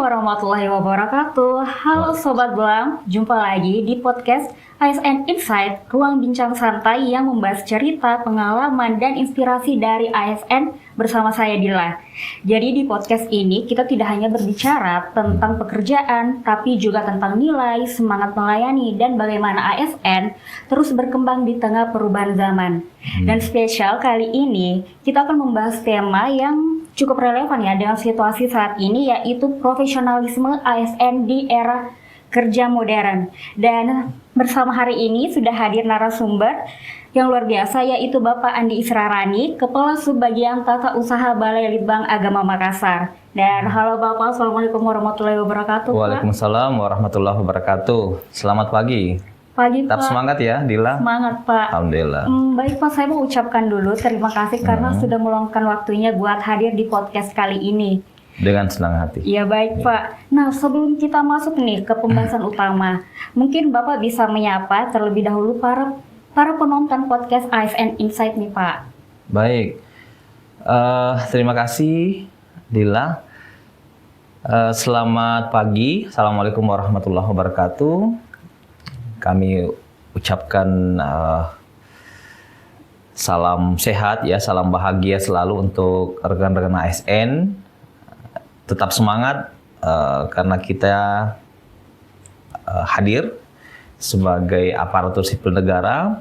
warahmatullahi wabarakatuh. Halo Sobat Belang, jumpa lagi di podcast ASN Insight, ruang bincang santai yang membahas cerita, pengalaman, dan inspirasi dari ASN bersama saya Dila. Jadi di podcast ini kita tidak hanya berbicara tentang pekerjaan, tapi juga tentang nilai, semangat melayani, dan bagaimana ASN terus berkembang di tengah perubahan zaman. Dan spesial kali ini kita akan membahas tema yang cukup relevan ya dengan situasi saat ini, yaitu profesionalisme ASN di era kerja modern. Dan bersama hari ini sudah hadir narasumber yang luar biasa, yaitu Bapak Andi Israrani, Kepala Subbagian Tata Usaha Balai Litbang Agama Makassar. Dan halo Bapak, Assalamualaikum warahmatullahi wabarakatuh. Waalaikumsalam warahmatullahi wabarakatuh. Selamat pagi. Pagi Tetap Pak. Semangat ya Dila. Semangat Pak. Alhamdulillah. Baik Pak, saya mau ucapkan dulu terima kasih karena sudah meluangkan waktunya buat hadir di podcast kali ini. Dengan senang hati. Ya baik Pak. Nah, sebelum kita masuk nih ke pembahasan utama, mungkin Bapak bisa menyapa terlebih dahulu para penonton podcast ASN Insight nih Pak. Baik. Terima kasih Dila. Selamat pagi. Assalamualaikum warahmatullahi wabarakatuh. Kami ucapkan salam sehat ya, salam bahagia selalu untuk rekan-rekan ASN. Tetap semangat karena kita hadir sebagai aparatur sipil negara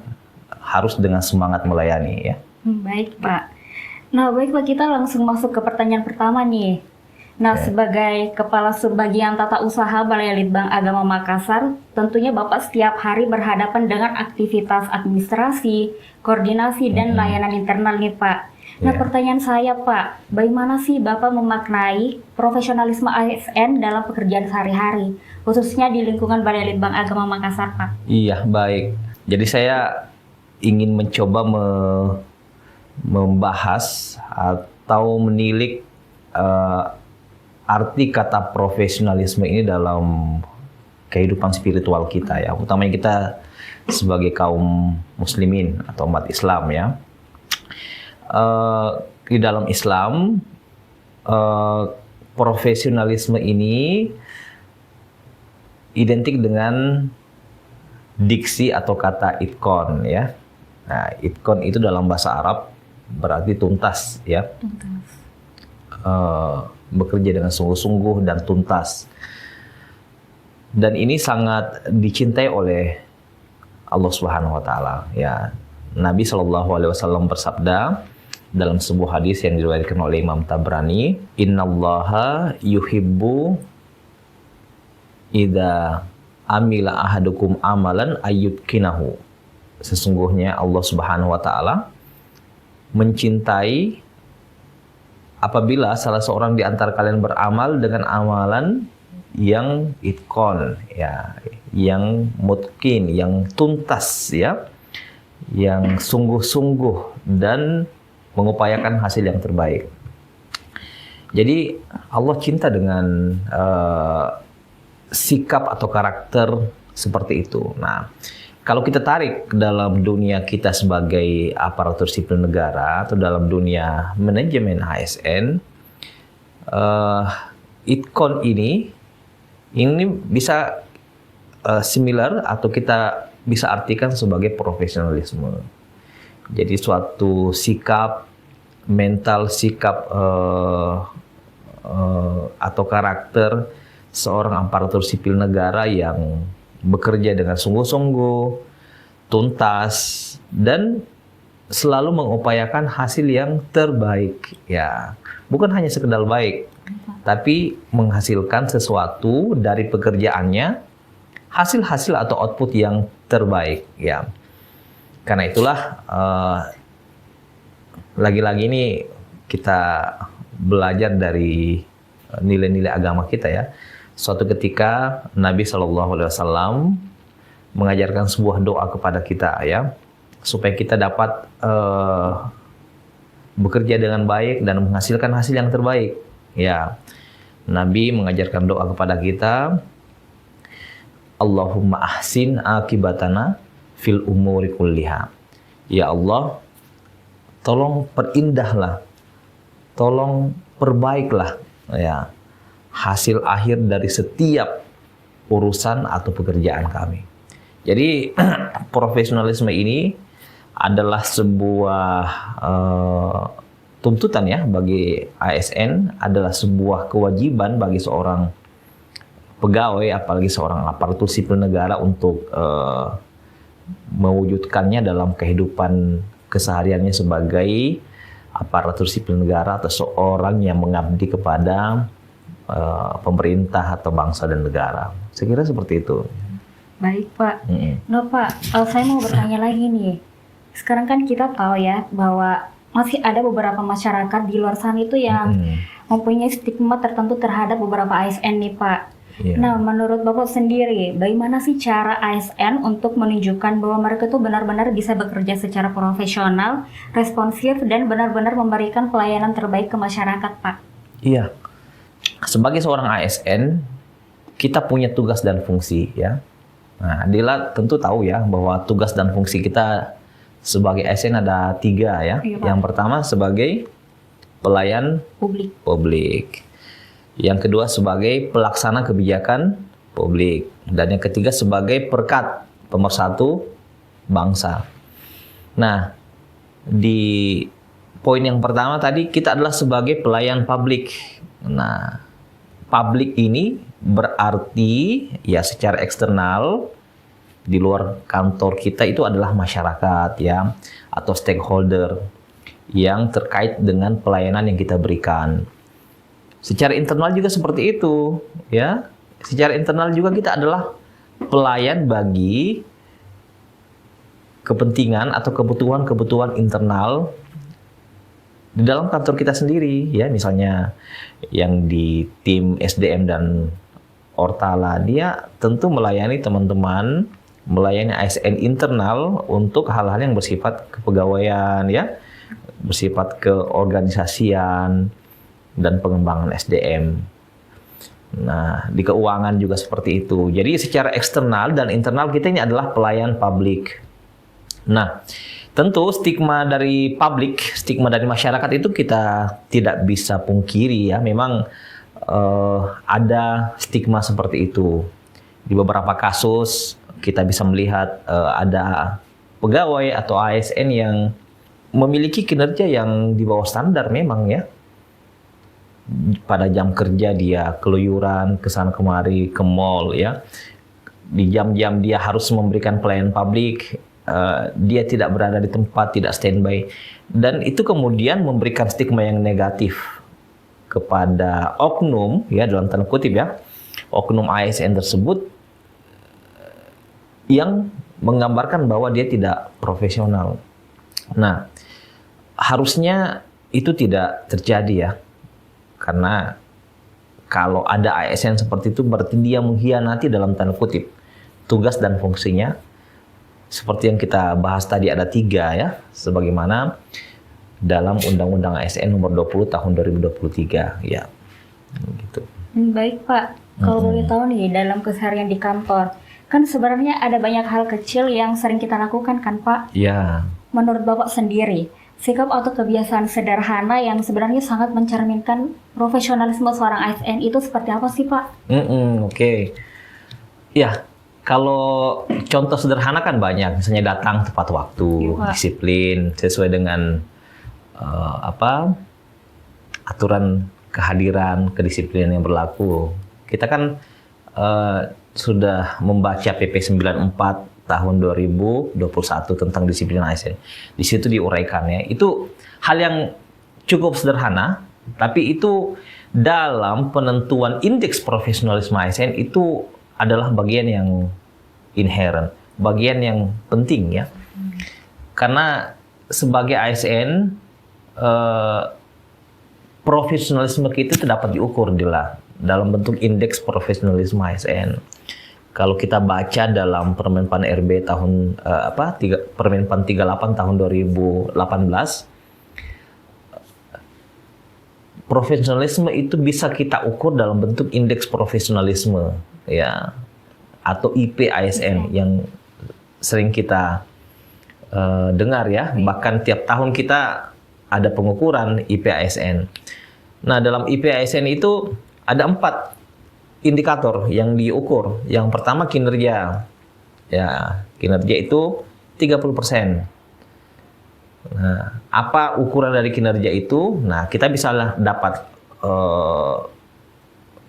harus dengan semangat melayani ya. Baik Pak. Nah baik Pak, kita langsung masuk ke pertanyaan pertama nih. Nah, sebagai Kepala Subbagian Tata Usaha Balai Litbang Agama Makassar, tentunya Bapak setiap hari berhadapan dengan aktivitas administrasi, koordinasi, dan layanan internal nih Pak. Nah, pertanyaan saya Pak, bagaimana sih Bapak memaknai profesionalisme ASN dalam pekerjaan sehari-hari, khususnya di lingkungan Balai Litbang Agama Makassar Pak? Iya, baik. Jadi saya ingin mencoba membahas atau menilik arti kata profesionalisme ini dalam kehidupan spiritual kita ya, utamanya kita sebagai kaum muslimin atau umat Islam ya. Di dalam Islam profesionalisme ini identik dengan diksi atau kata itqon ya. Nah, itqon itu dalam bahasa Arab berarti tuntas ya. Bekerja dengan sungguh-sungguh dan tuntas. Dan ini sangat dicintai oleh Allah Subhanahu wa taala ya. Nabi SAW bersabda dalam sebuah hadis yang diriwayatkan oleh Imam Tabrani, "Innallaha yuhibbu idza amila ahadukum amalan ayyutqinahu." Sesungguhnya Allah Subhanahu wa taala mencintai apabila salah seorang di antara kalian beramal dengan amalan yang itqon ya, yang mutqin, yang tuntas ya, yang sungguh-sungguh dan mengupayakan hasil yang terbaik. Jadi Allah cinta dengan sikap atau karakter seperti itu. Nah, kalau kita tarik ke dalam dunia kita sebagai aparatur sipil negara atau dalam dunia manajemen ASN, itqon ini bisa similar atau kita bisa artikan sebagai profesionalisme. Jadi suatu sikap, mental sikap atau karakter seorang aparatur sipil negara yang bekerja dengan sungguh-sungguh, tuntas, dan selalu mengupayakan hasil yang terbaik. Ya, bukan hanya sekedar baik, tapi menghasilkan sesuatu dari pekerjaannya, hasil-hasil atau output yang terbaik. Ya, karena itulah lagi-lagi ini kita belajar dari nilai-nilai agama kita ya. Suatu ketika Nabi SAW mengajarkan sebuah doa kepada kita ya, supaya kita dapat bekerja dengan baik dan menghasilkan hasil yang terbaik ya. Nabi mengajarkan doa kepada kita, Allahumma ahsin akibatana fil umuri kulliha. Ya Allah, tolong perindahlah, tolong perbaiklah ya hasil akhir dari setiap urusan atau pekerjaan kami. Jadi profesionalisme ini adalah sebuah tuntutan ya bagi ASN, adalah sebuah kewajiban bagi seorang pegawai, apalagi seorang aparatur sipil negara untuk mewujudkannya dalam kehidupan kesehariannya sebagai aparatur sipil negara atau seorang yang mengabdi kepada pemerintah atau bangsa dan negara. Saya kira seperti itu. Baik Pak. No Pak, saya mau bertanya lagi nih. Sekarang kan kita tahu ya bahwa masih ada beberapa masyarakat di luar sana itu yang mempunyai stigma tertentu terhadap beberapa ASN nih Pak. Yeah. Nah, menurut Bapak sendiri, bagaimana sih cara ASN untuk menunjukkan bahwa mereka itu benar-benar bisa bekerja secara profesional, responsif, dan benar-benar memberikan pelayanan terbaik ke masyarakat, Pak? Iya. Sebagai seorang ASN, kita punya tugas dan fungsi, ya. Nah, Dila tentu tahu ya bahwa tugas dan fungsi kita sebagai ASN ada 3 ya. Iya, Pak. Yang pertama sebagai pelayan publik. Yang kedua sebagai pelaksana kebijakan publik. Dan yang ketiga sebagai perekat pemersatu bangsa. Nah, di poin yang pertama tadi kita adalah sebagai pelayan publik. Nah, publik ini berarti ya secara eksternal di luar kantor kita itu adalah masyarakat ya atau stakeholder yang terkait dengan pelayanan yang kita berikan. Secara internal juga seperti itu, ya. Secara internal juga kita adalah pelayan bagi kepentingan atau kebutuhan-kebutuhan internal di dalam kantor kita sendiri, ya. Misalnya yang di tim SDM dan Ortala, dia tentu melayani teman-teman, melayani ASN internal untuk hal-hal yang bersifat kepegawaian, ya, bersifat keorganisasian dan pengembangan SDM. Nah, di keuangan juga seperti itu. Jadi secara eksternal dan internal kita ini adalah pelayan publik. Nah, tentu stigma dari publik, stigma dari masyarakat itu kita tidak bisa pungkiri ya. Memang ada stigma seperti itu. Di beberapa kasus kita bisa melihat ada pegawai atau ASN yang memiliki kinerja yang di bawah standar memang ya. Pada jam kerja dia keluyuran ke sana kemari ke mall ya. Di jam-jam dia harus memberikan pelayanan publik, dia tidak berada di tempat, tidak standby, dan itu kemudian memberikan stigma yang negatif kepada oknum ya dalam tanda kutip ya, oknum ASN tersebut yang menggambarkan bahwa dia tidak profesional. Nah, harusnya itu tidak terjadi ya. Karena kalau ada ASN seperti itu berarti dia mengkhianati dalam tanda kutip tugas dan fungsinya. Seperti yang kita bahas tadi ada 3 ya, sebagaimana dalam Undang-Undang ASN nomor 20 tahun 2023 ya. Gitu. Baik Pak, kalau boleh tahu nih dalam keseharian di kantor, kan sebenarnya ada banyak hal kecil yang sering kita lakukan kan Pak? Ya. Menurut Bapak sendiri, sikap atau kebiasaan sederhana yang sebenarnya sangat mencerminkan profesionalisme seorang ASN itu seperti apa sih Pak? Oke. Ya, kalau contoh sederhana kan banyak, misalnya datang tepat waktu, disiplin sesuai dengan aturan kehadiran, kedisiplinan yang berlaku. Kita kan sudah membaca PP 94 tahun 2021 tentang disiplin ASN. Di situ diuraikannya. Itu hal yang cukup sederhana, tapi itu dalam penentuan indeks profesionalisme ASN itu adalah bagian yang inherent, bagian yang penting ya. Karena sebagai ASN profesionalisme kita itu dapat diukur dalam bentuk indeks profesionalisme ASN. Kalau kita baca dalam Permenpan RB tahun Permenpan 38 tahun 2018, profesionalisme itu bisa kita ukur dalam bentuk indeks profesionalisme ya, atau IP ASN yang sering kita dengar ya. Bahkan tiap tahun kita ada pengukuran IP ASN. Nah, dalam IP ASN itu ada 4 indikator yang diukur. Yang pertama kinerja. Ya, kinerja itu 30%. Nah, apa ukuran dari kinerja itu? Nah, kita bisa dapat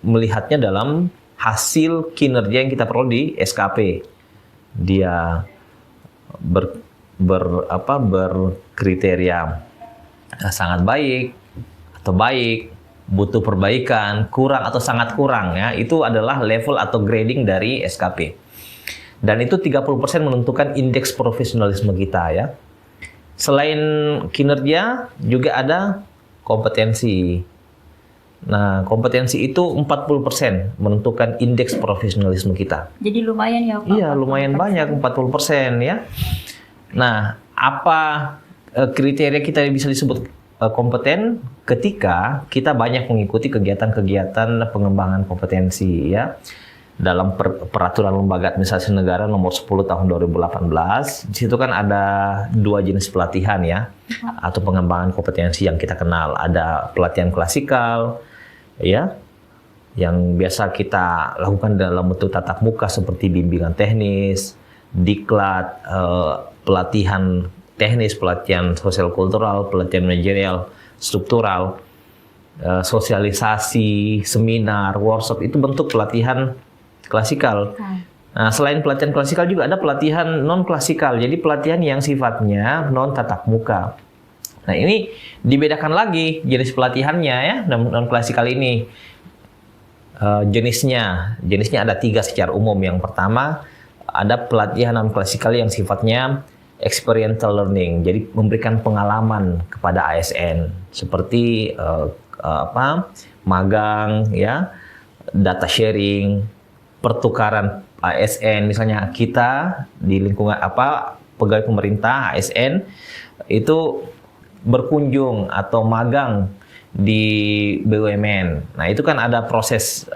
melihatnya dalam hasil kinerja yang kita peroleh di SKP. Dia berkriteria sangat baik atau baik, butuh perbaikan, kurang atau sangat kurang, ya. Itu adalah level atau grading dari SKP. Dan itu 30% menentukan indeks profesionalisme kita, ya. Selain kinerja juga ada kompetensi. Nah, kompetensi itu 40% menentukan indeks profesionalisme kita. Jadi lumayan ya Pak? Iya, lumayan banyak, 40% ya. Nah, apa kriteria kita bisa disebut kompeten ketika kita banyak mengikuti kegiatan-kegiatan pengembangan kompetensi, ya. Dalam peraturan lembaga administrasi negara nomor 10 tahun 2018, di situ kan ada 2 jenis pelatihan, ya, atau pengembangan kompetensi yang kita kenal. Ada pelatihan klasikal, ya, yang biasa kita lakukan dalam bentuk tatap muka seperti bimbingan teknis, diklat, pelatihan teknis, pelatihan sosial kultural, pelatihan manajerial, struktural, sosialisasi, seminar, workshop, itu bentuk pelatihan klasikal. Nah, selain pelatihan klasikal juga ada pelatihan non klasikal. Jadi pelatihan yang sifatnya non tatap muka. Nah, ini dibedakan lagi jenis pelatihannya, ya, non klasikal ini. Jenisnya ada 3 secara umum. Yang pertama ada pelatihan non klasikal yang sifatnya experiential learning. Jadi memberikan pengalaman kepada ASN seperti magang, ya, data sharing, pertukaran ASN, misalnya kita di lingkungan pegawai pemerintah ASN itu berkunjung atau magang di BUMN. Nah, itu kan ada proses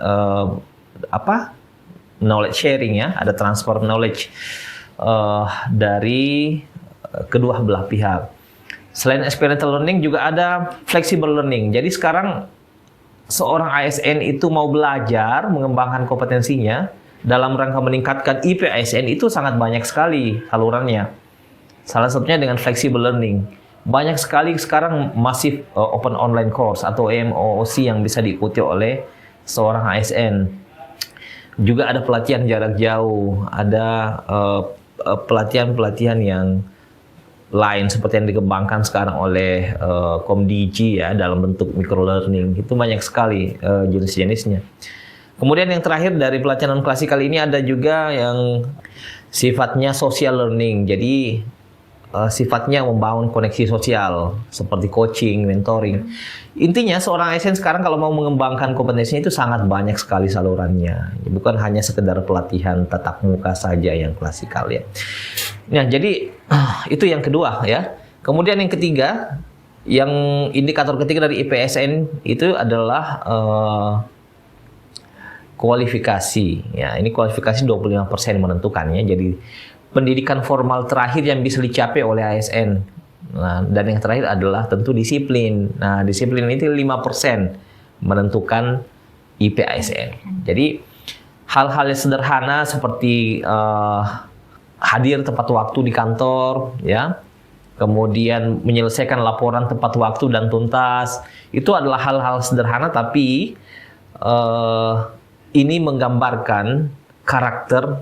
knowledge sharing, ya, ada transfer knowledge dari kedua belah pihak. Selain experiential learning juga ada flexible learning. Jadi sekarang seorang ASN itu mau belajar mengembangkan kompetensinya dalam rangka meningkatkan IP ASN itu sangat banyak sekali salurannya. Salah satunya dengan flexible learning. Banyak sekali sekarang masif open online course atau EMOOC yang bisa diikuti oleh seorang ASN. Juga ada pelatihan jarak jauh, ada pelatihan-pelatihan yang lain seperti yang dikembangkan sekarang oleh Komdigi, ya, dalam bentuk micro learning. Itu banyak sekali jenis-jenisnya. Kemudian yang terakhir dari pelatihan non klasikal ini ada juga yang sifatnya social learning. Jadi sifatnya membangun koneksi sosial seperti coaching, mentoring. Intinya seorang ASN sekarang kalau mau mengembangkan kompetensinya itu sangat banyak sekali salurannya. Bukan hanya sekedar pelatihan tatap muka saja yang klasikal, ya. Nah, jadi itu yang kedua, ya. Kemudian yang ketiga, yang indikator ketiga dari IPSN itu adalah kualifikasi. Ya, ini kualifikasi 25% menentukannya. Jadi pendidikan formal terakhir yang bisa dicapai oleh ASN. Nah, dan yang terakhir adalah tentu disiplin. Nah, disiplin itu 5% menentukan IP ASN. Jadi hal-hal yang sederhana seperti hadir tepat waktu di kantor, ya, kemudian menyelesaikan laporan tepat waktu dan tuntas, itu adalah hal-hal sederhana tapi ini menggambarkan karakter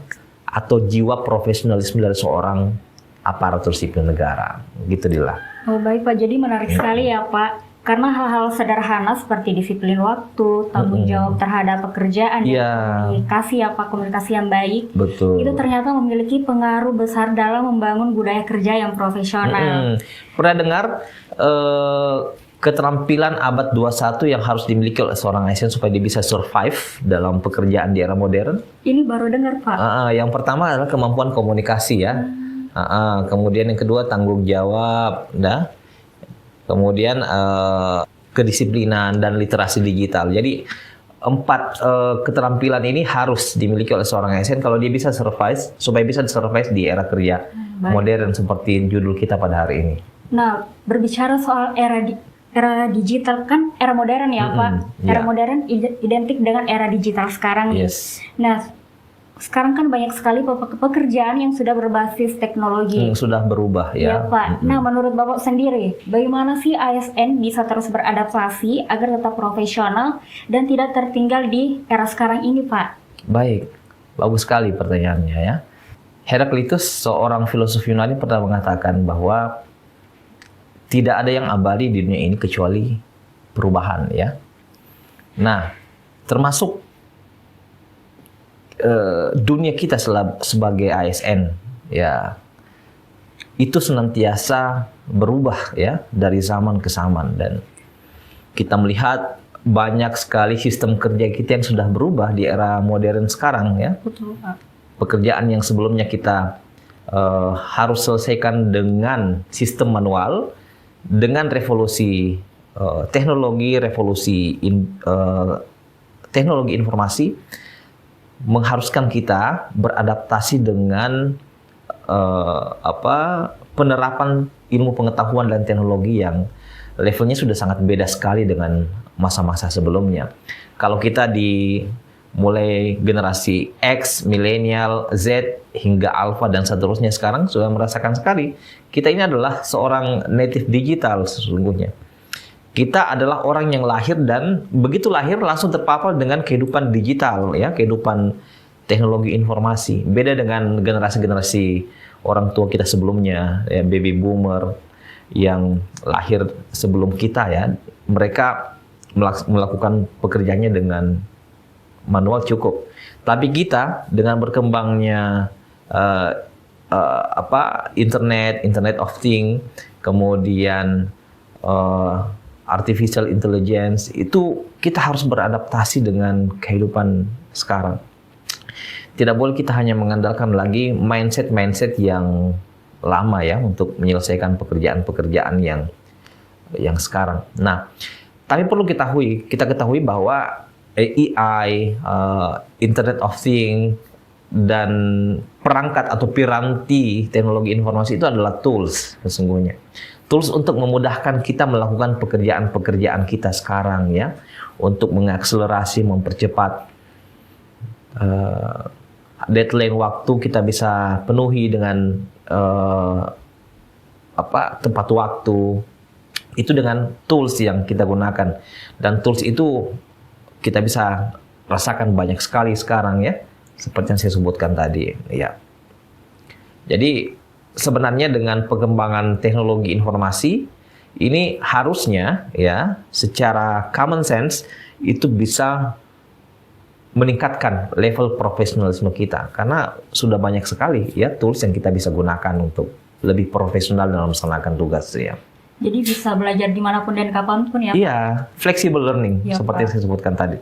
atau jiwa profesionalisme dari seorang aparatur sipil negara, gitu Dila. Oh baik Pak, jadi menarik sekali ya Pak. Karena hal-hal sederhana seperti disiplin waktu, tanggung jawab terhadap pekerjaan, komunikasi komunikasi yang baik, betul, itu ternyata memiliki pengaruh besar dalam membangun budaya kerja yang profesional. Pernah dengar keterampilan abad 21 yang harus dimiliki oleh seorang ASN supaya dia bisa survive dalam pekerjaan di era modern? Ini baru dengar Pak. Yang pertama adalah kemampuan komunikasi, ya. Kemudian yang kedua tanggung jawab, kemudian kedisiplinan dan literasi digital. Jadi 4 keterampilan ini harus dimiliki oleh seorang ASN kalau dia bisa survive, supaya bisa survive di era kerja modern seperti judul kita pada hari ini. Nah, berbicara soal era era digital kan era modern ya Pak. Era modern identik dengan era digital sekarang nih. Nah, sekarang kan banyak sekali pekerjaan yang sudah berbasis teknologi. Sudah berubah ya. Ya Pak. Nah, menurut Bapak sendiri, bagaimana sih ASN bisa terus beradaptasi agar tetap profesional dan tidak tertinggal di era sekarang ini Pak? Baik, bagus sekali pertanyaannya ya. Heraklitus, seorang filosof Yunani, pernah mengatakan bahwa tidak ada yang abadi di dunia ini kecuali perubahan ya. Nah, termasuk dunia kita sebagai ASN ya, itu senantiasa berubah ya dari zaman ke zaman, dan kita melihat banyak sekali sistem kerja kita yang sudah berubah di era modern sekarang ya. Betul Pak. Pekerjaan yang sebelumnya kita harus selesaikan dengan sistem manual, dengan revolusi teknologi, teknologi informasi mengharuskan kita beradaptasi dengan penerapan ilmu pengetahuan dan teknologi yang levelnya sudah sangat beda sekali dengan masa-masa sebelumnya. Kalau kita di mulai generasi X, milenial, Z, hingga Alpha dan seterusnya sekarang sudah merasakan sekali. Kita ini adalah seorang native digital sesungguhnya. Kita adalah orang yang lahir dan begitu lahir langsung terpapar dengan kehidupan digital ya, kehidupan teknologi informasi. Beda dengan generasi-generasi orang tua kita sebelumnya, ya, baby boomer yang lahir sebelum kita ya. Mereka melakukan pekerjaannya dengan manual cukup. Tapi kita dengan berkembangnya internet of things, kemudian artificial intelligence, itu kita harus beradaptasi dengan kehidupan sekarang. Tidak boleh kita hanya mengandalkan lagi mindset yang lama ya untuk menyelesaikan pekerjaan-pekerjaan yang sekarang. Nah, tapi perlu kita ketahui bahwa AI, Internet of Things, dan perangkat atau piranti teknologi informasi itu adalah tools sesungguhnya. Tools untuk memudahkan kita melakukan pekerjaan-pekerjaan kita sekarang ya, untuk mengakselerasi, mempercepat deadline waktu kita bisa penuhi dengan tepat waktu. Itu dengan tools yang kita gunakan, dan tools itu kita bisa rasakan banyak sekali sekarang ya, seperti yang saya sebutkan tadi ya. Jadi sebenarnya dengan pengembangan teknologi informasi ini harusnya ya secara common sense itu bisa meningkatkan level profesionalisme kita, karena sudah banyak sekali ya tools yang kita bisa gunakan untuk lebih profesional dalam melaksanakan tugas ya. Jadi bisa belajar dimanapun dan kapanpun ya Pak? Iya, flexible learning ya, seperti yang saya sebutkan tadi.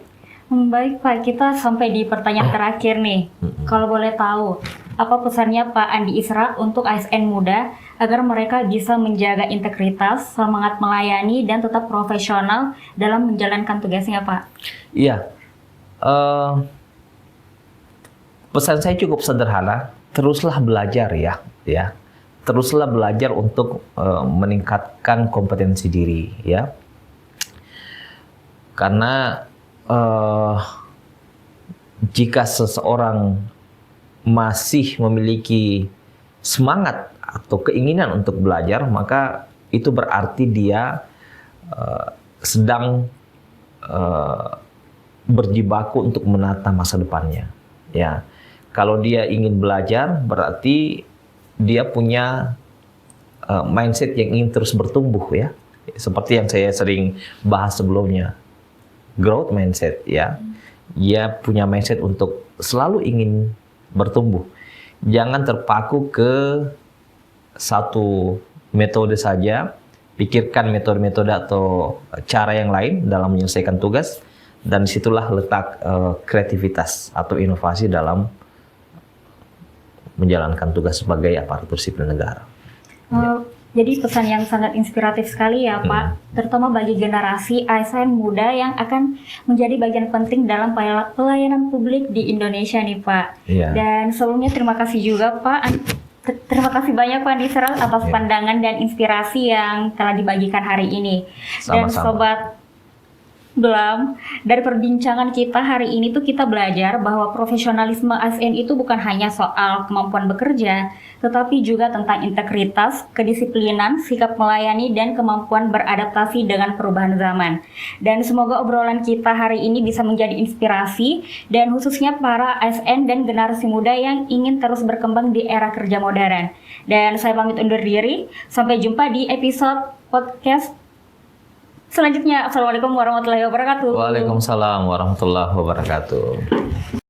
Baik Pak, kita sampai di pertanyaan terakhir nih. Kalau boleh tahu, apa pesannya Pak Andi Isra untuk ASN muda agar mereka bisa menjaga integritas, semangat melayani, dan tetap profesional dalam menjalankan tugasnya Pak? Iya, pesan saya cukup sederhana, teruslah belajar ya. Teruslah belajar untuk meningkatkan kompetensi diri ya. Karena jika seseorang masih memiliki semangat atau keinginan untuk belajar, maka itu berarti dia sedang berjibaku untuk menata masa depannya ya. Kalau dia ingin belajar, berarti dia punya mindset yang ingin terus bertumbuh ya. Seperti yang saya sering bahas sebelumnya, growth mindset ya. Dia punya mindset untuk selalu ingin bertumbuh. Jangan terpaku ke satu metode saja. Pikirkan metode-metode atau cara yang lain dalam menyelesaikan tugas, dan disitulah letak kreativitas atau inovasi dalam menjalankan tugas sebagai aparatur sipil negara. Jadi pesan yang sangat inspiratif sekali ya Pak, terutama bagi generasi ASN muda yang akan menjadi bagian penting dalam pelayanan publik di Indonesia nih Pak. Dan sebelumnya terima kasih juga Pak Terima kasih banyak Pak Disra atas Ya. pandangan dan inspirasi yang telah dibagikan hari ini. Dan Sama-sama. Sobat Belam, dari perbincangan kita hari ini tuh kita belajar bahwa profesionalisme ASN itu bukan hanya soal kemampuan bekerja, tetapi juga tentang integritas, kedisiplinan, sikap melayani, dan kemampuan beradaptasi dengan perubahan zaman. Dan semoga obrolan kita hari ini bisa menjadi inspirasi, dan khususnya para ASN dan generasi muda yang ingin terus berkembang di era kerja modern. Dan saya pamit undur diri, sampai jumpa di episode podcast selanjutnya. Assalamualaikum warahmatullahi wabarakatuh. Waalaikumsalam warahmatullahi wabarakatuh.